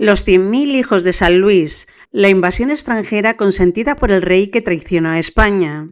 Los 100.000 hijos de San Luis, la invasión extranjera consentida por el rey que traicionó a España.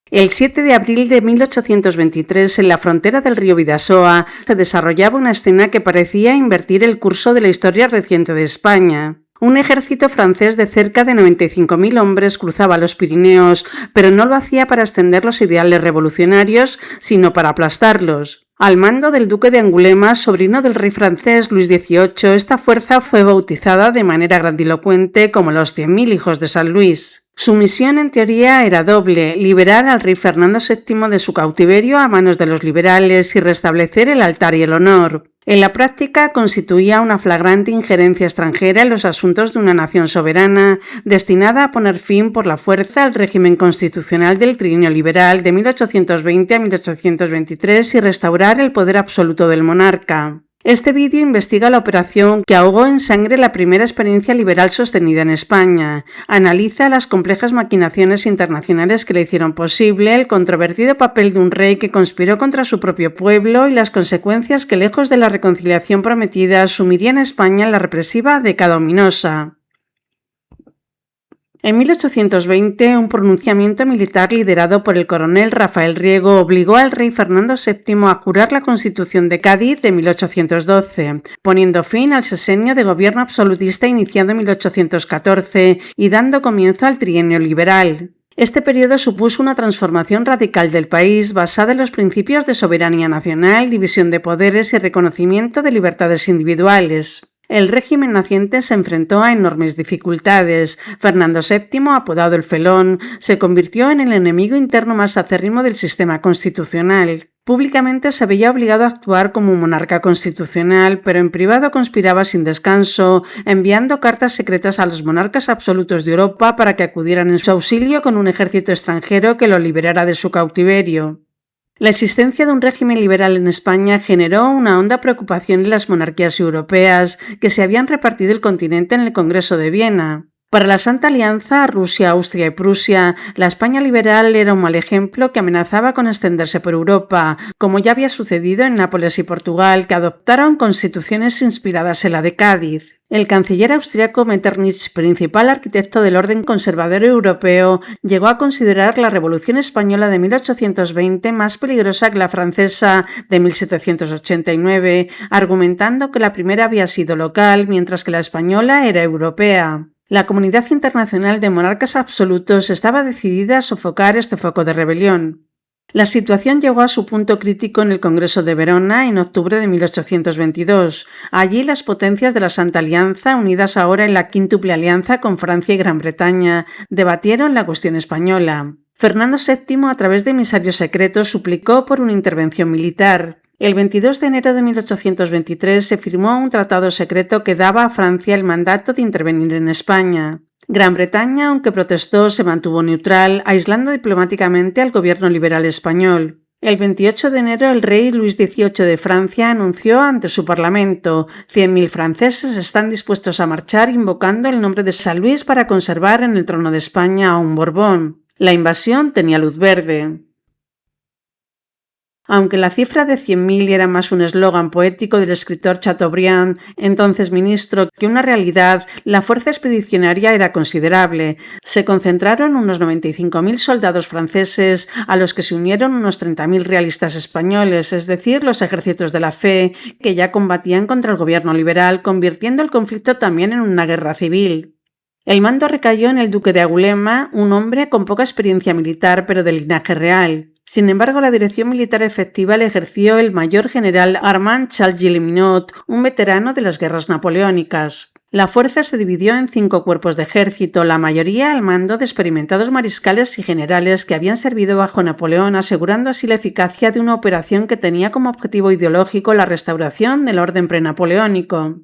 El 7 de abril de 1823, en la frontera del río Bidasoa, se desarrollaba una escena que parecía invertir el curso de la historia reciente de España. Un ejército francés de cerca de 95.000 hombres cruzaba los Pirineos, pero no lo hacía para extender los ideales revolucionarios, sino para aplastarlos. Al mando del duque de Angulema, sobrino del rey francés Luis XVIII, esta fuerza fue bautizada de manera grandilocuente como los 100.000 hijos de San Luis. Su misión en teoría era doble: liberar al rey Fernando VII de su cautiverio a manos de los liberales y restablecer el altar y el honor. En la práctica constituía una flagrante injerencia extranjera en los asuntos de una nación soberana, destinada a poner fin por la fuerza al régimen constitucional del trienio liberal de 1820 a 1823 y restaurar el poder absoluto del monarca. Este vídeo investiga la operación que ahogó en sangre la primera experiencia liberal sostenida en España. Analiza las complejas maquinaciones internacionales que le hicieron posible, el controvertido papel de un rey que conspiró contra su propio pueblo y las consecuencias que, lejos de la reconciliación prometida, sumirían a España en la represiva década ominosa. En 1820, un pronunciamiento militar liderado por el coronel Rafael Riego obligó al rey Fernando VII a jurar la Constitución de Cádiz de 1812, poniendo fin al sexenio de gobierno absolutista iniciado en 1814 y dando comienzo al trienio liberal. Este periodo supuso una transformación radical del país basada en los principios de soberanía nacional, división de poderes y reconocimiento de libertades individuales. El régimen naciente se enfrentó a enormes dificultades. Fernando VII, apodado el Felón, se convirtió en el enemigo interno más acérrimo del sistema constitucional. Públicamente se veía obligado a actuar como un monarca constitucional, pero en privado conspiraba sin descanso, enviando cartas secretas a los monarcas absolutos de Europa para que acudieran en su auxilio con un ejército extranjero que lo liberara de su cautiverio. La existencia de un régimen liberal en España generó una honda preocupación en las monarquías europeas que se habían repartido el continente en el Congreso de Viena. Para la Santa Alianza, Rusia, Austria y Prusia, la España liberal era un mal ejemplo que amenazaba con extenderse por Europa, como ya había sucedido en Nápoles y Portugal, que adoptaron constituciones inspiradas en la de Cádiz. El canciller austriaco Metternich, principal arquitecto del orden conservador europeo, llegó a considerar la Revolución Española de 1820 más peligrosa que la francesa de 1789, argumentando que la primera había sido local, mientras que la española era europea. La comunidad internacional de monarcas absolutos estaba decidida a sofocar este foco de rebelión. La situación llegó a su punto crítico en el Congreso de Verona en octubre de 1822. Allí las potencias de la Santa Alianza, unidas ahora en la quíntuple alianza con Francia y Gran Bretaña, debatieron la cuestión española. Fernando VII, a través de emisarios secretos, suplicó por una intervención militar. El 22 de enero de 1823 se firmó un tratado secreto que daba a Francia el mandato de intervenir en España. Gran Bretaña, aunque protestó, se mantuvo neutral, aislando diplomáticamente al gobierno liberal español. El 28 de enero el rey Luis XVIII de Francia anunció ante su parlamento: 100.000 franceses están dispuestos a marchar invocando el nombre de San Luis para conservar en el trono de España a un Borbón. La invasión tenía luz verde. Aunque la cifra de 100.000 era más un eslogan poético del escritor Chateaubriand, entonces ministro, que una realidad, la fuerza expedicionaria era considerable. Se concentraron unos 95.000 soldados franceses, a los que se unieron unos 30.000 realistas españoles, es decir, los ejércitos de la fe, que ya combatían contra el gobierno liberal, convirtiendo el conflicto también en una guerra civil. El mando recayó en el duque de Angulema, un hombre con poca experiencia militar pero de linaje real. Sin embargo, la dirección militar efectiva la ejerció el mayor general Armand Charles Gilleminot, un veterano de las guerras napoleónicas. La fuerza se dividió en 5 cuerpos de ejército, la mayoría al mando de experimentados mariscales y generales que habían servido bajo Napoleón, asegurando así la eficacia de una operación que tenía como objetivo ideológico la restauración del orden prenapoleónico.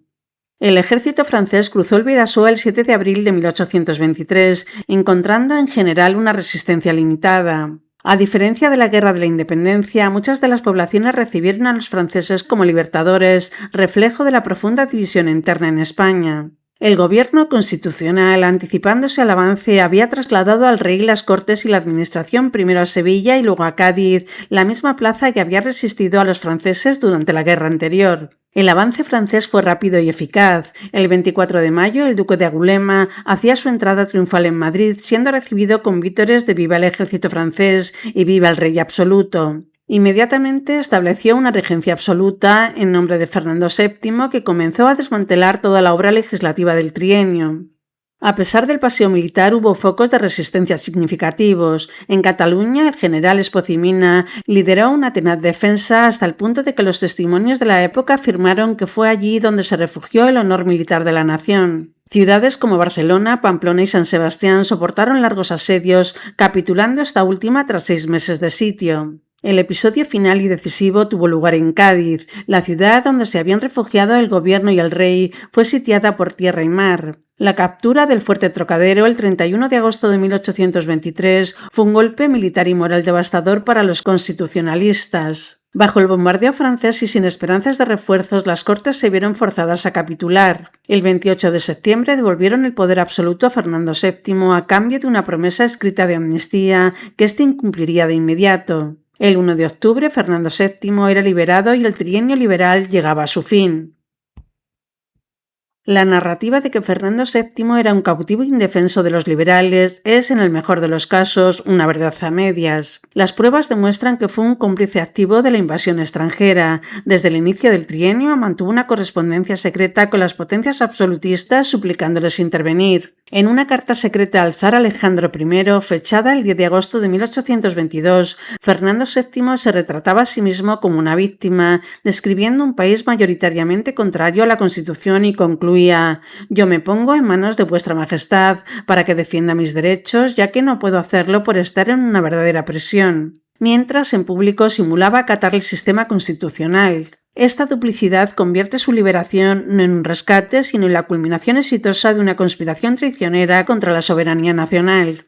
El ejército francés cruzó el Bidasoa el 7 de abril de 1823, encontrando en general una resistencia limitada. A diferencia de la Guerra de la Independencia, muchas de las poblaciones recibieron a los franceses como libertadores, reflejo de la profunda división interna en España. El gobierno constitucional, anticipándose al avance, había trasladado al rey las Cortes y la administración primero a Sevilla y luego a Cádiz, la misma plaza que había resistido a los franceses durante la guerra anterior. El avance francés fue rápido y eficaz. El 24 de mayo, el duque de Angulema hacía su entrada triunfal en Madrid, siendo recibido con vítores de «Viva el ejército francés» y «Viva el rey absoluto». Inmediatamente estableció una regencia absoluta en nombre de Fernando VII, que comenzó a desmantelar toda la obra legislativa del trienio. A pesar del paseo militar, hubo focos de resistencia significativos. En Cataluña, el general Espocimina lideró una tenaz defensa hasta el punto de que los testimonios de la época afirmaron que fue allí donde se refugió el honor militar de la nación. Ciudades como Barcelona, Pamplona y San Sebastián soportaron largos asedios, capitulando esta última tras 6 meses de sitio. El episodio final y decisivo tuvo lugar en Cádiz. La ciudad donde se habían refugiado el gobierno y el rey fue sitiada por tierra y mar. La captura del fuerte Trocadero el 31 de agosto de 1823 fue un golpe militar y moral devastador para los constitucionalistas. Bajo el bombardeo francés y sin esperanzas de refuerzos, las Cortes se vieron forzadas a capitular. El 28 de septiembre devolvieron el poder absoluto a Fernando VII a cambio de una promesa escrita de amnistía que éste incumpliría de inmediato. El 1 de octubre, Fernando VII era liberado y el trienio liberal llegaba a su fin. La narrativa de que Fernando VII era un cautivo indefenso de los liberales es, en el mejor de los casos, una verdad a medias. Las pruebas demuestran que fue un cómplice activo de la invasión extranjera. Desde el inicio del trienio mantuvo una correspondencia secreta con las potencias absolutistas suplicándoles intervenir. En una carta secreta al zar Alejandro I, fechada el 10 de agosto de 1822, Fernando VII se retrataba a sí mismo como una víctima, describiendo un país mayoritariamente contrario a la Constitución y concluía: «Yo me pongo en manos de vuestra majestad para que defienda mis derechos, ya que no puedo hacerlo por estar en una verdadera prisión», mientras en público simulaba acatar el sistema constitucional. Esta duplicidad convierte su liberación no en un rescate, sino en la culminación exitosa de una conspiración traicionera contra la soberanía nacional.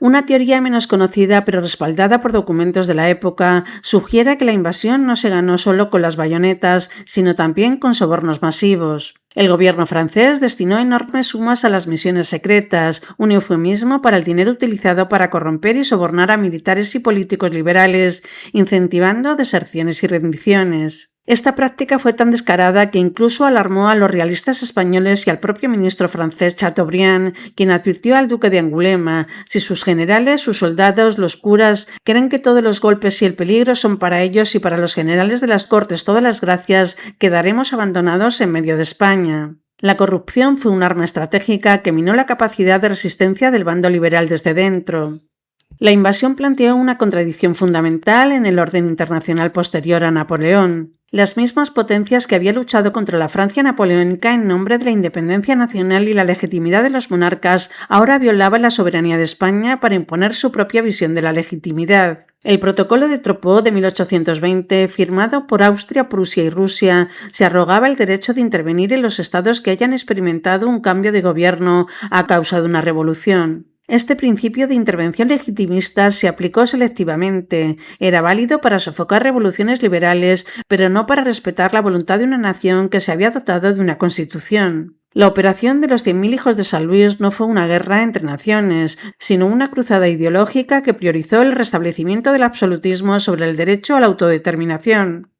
Una teoría menos conocida, pero respaldada por documentos de la época, sugiere que la invasión no se ganó solo con las bayonetas, sino también con sobornos masivos. El gobierno francés destinó enormes sumas a las misiones secretas, un eufemismo para el dinero utilizado para corromper y sobornar a militares y políticos liberales, incentivando deserciones y rendiciones. Esta práctica fue tan descarada que incluso alarmó a los realistas españoles y al propio ministro francés Chateaubriand, quien advirtió al duque de Angulema: «Si sus generales, sus soldados, los curas creen que todos los golpes y el peligro son para ellos y para los generales de las Cortes todas las gracias, quedaremos abandonados en medio de España». La corrupción fue un arma estratégica que minó la capacidad de resistencia del bando liberal desde dentro. La invasión planteó una contradicción fundamental en el orden internacional posterior a Napoleón. Las mismas potencias que había luchado contra la Francia napoleónica en nombre de la independencia nacional y la legitimidad de los monarcas ahora violaban la soberanía de España para imponer su propia visión de la legitimidad. El Protocolo de Troppau de 1820, firmado por Austria, Prusia y Rusia, se arrogaba el derecho de intervenir en los estados que hayan experimentado un cambio de gobierno a causa de una revolución. Este principio de intervención legitimista se aplicó selectivamente. Era válido para sofocar revoluciones liberales, pero no para respetar la voluntad de una nación que se había dotado de una constitución. La operación de los 100.000 hijos de San Luis no fue una guerra entre naciones, sino una cruzada ideológica que priorizó el restablecimiento del absolutismo sobre el derecho a la autodeterminación.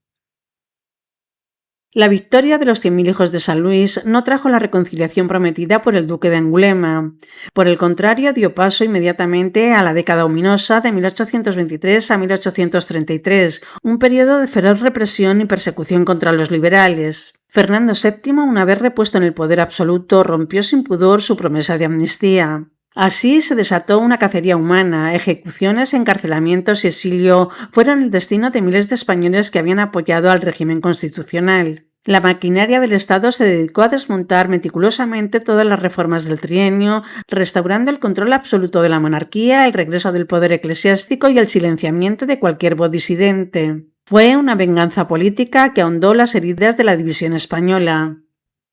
La victoria de los 100.000 hijos de San Luis no trajo la reconciliación prometida por el duque de Angulema. Por el contrario, dio paso inmediatamente a la década ominosa de 1823 a 1833, un periodo de feroz represión y persecución contra los liberales. Fernando VII, una vez repuesto en el poder absoluto, rompió sin pudor su promesa de amnistía. Así se desató una cacería humana. Ejecuciones, encarcelamientos y exilio fueron el destino de miles de españoles que habían apoyado al régimen constitucional. La maquinaria del Estado se dedicó a desmontar meticulosamente todas las reformas del trienio, restaurando el control absoluto de la monarquía, el regreso del poder eclesiástico y el silenciamiento de cualquier voz disidente. Fue una venganza política que ahondó las heridas de la división española.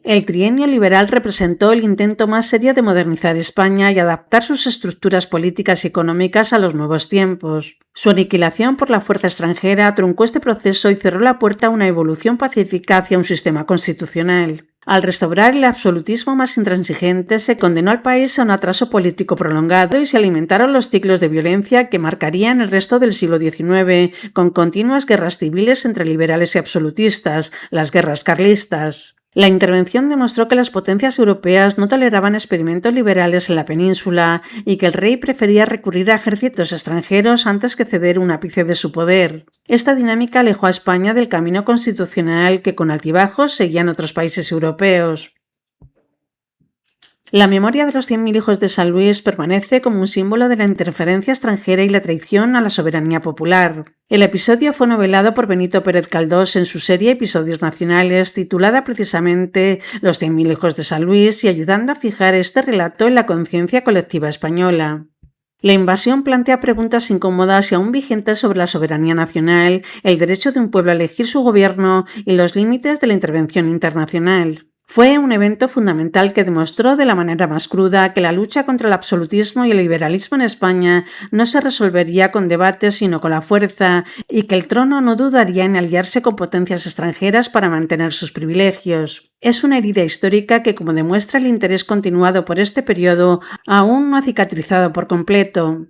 El trienio liberal representó el intento más serio de modernizar España y adaptar sus estructuras políticas y económicas a los nuevos tiempos. Su aniquilación por la fuerza extranjera truncó este proceso y cerró la puerta a una evolución pacífica hacia un sistema constitucional. Al restaurar el absolutismo más intransigente, se condenó al país a un atraso político prolongado y se alimentaron los ciclos de violencia que marcarían el resto del siglo XIX, con continuas guerras civiles entre liberales y absolutistas, las guerras carlistas. La intervención demostró que las potencias europeas no toleraban experimentos liberales en la península y que el rey prefería recurrir a ejércitos extranjeros antes que ceder un ápice de su poder. Esta dinámica alejó a España del camino constitucional que con altibajos seguían otros países europeos. La memoria de los 100.000 hijos de San Luis permanece como un símbolo de la interferencia extranjera y la traición a la soberanía popular. El episodio fue novelado por Benito Pérez Galdós en su serie Episodios Nacionales, titulada precisamente Los 100.000 hijos de San Luis, y ayudando a fijar este relato en la conciencia colectiva española. La invasión plantea preguntas incómodas y aún vigentes sobre la soberanía nacional, el derecho de un pueblo a elegir su gobierno y los límites de la intervención internacional. Fue un evento fundamental que demostró de la manera más cruda que la lucha contra el absolutismo y el liberalismo en España no se resolvería con debates sino con la fuerza y que el trono no dudaría en aliarse con potencias extranjeras para mantener sus privilegios. Es una herida histórica que, como demuestra el interés continuado por este periodo, aún no ha cicatrizado por completo.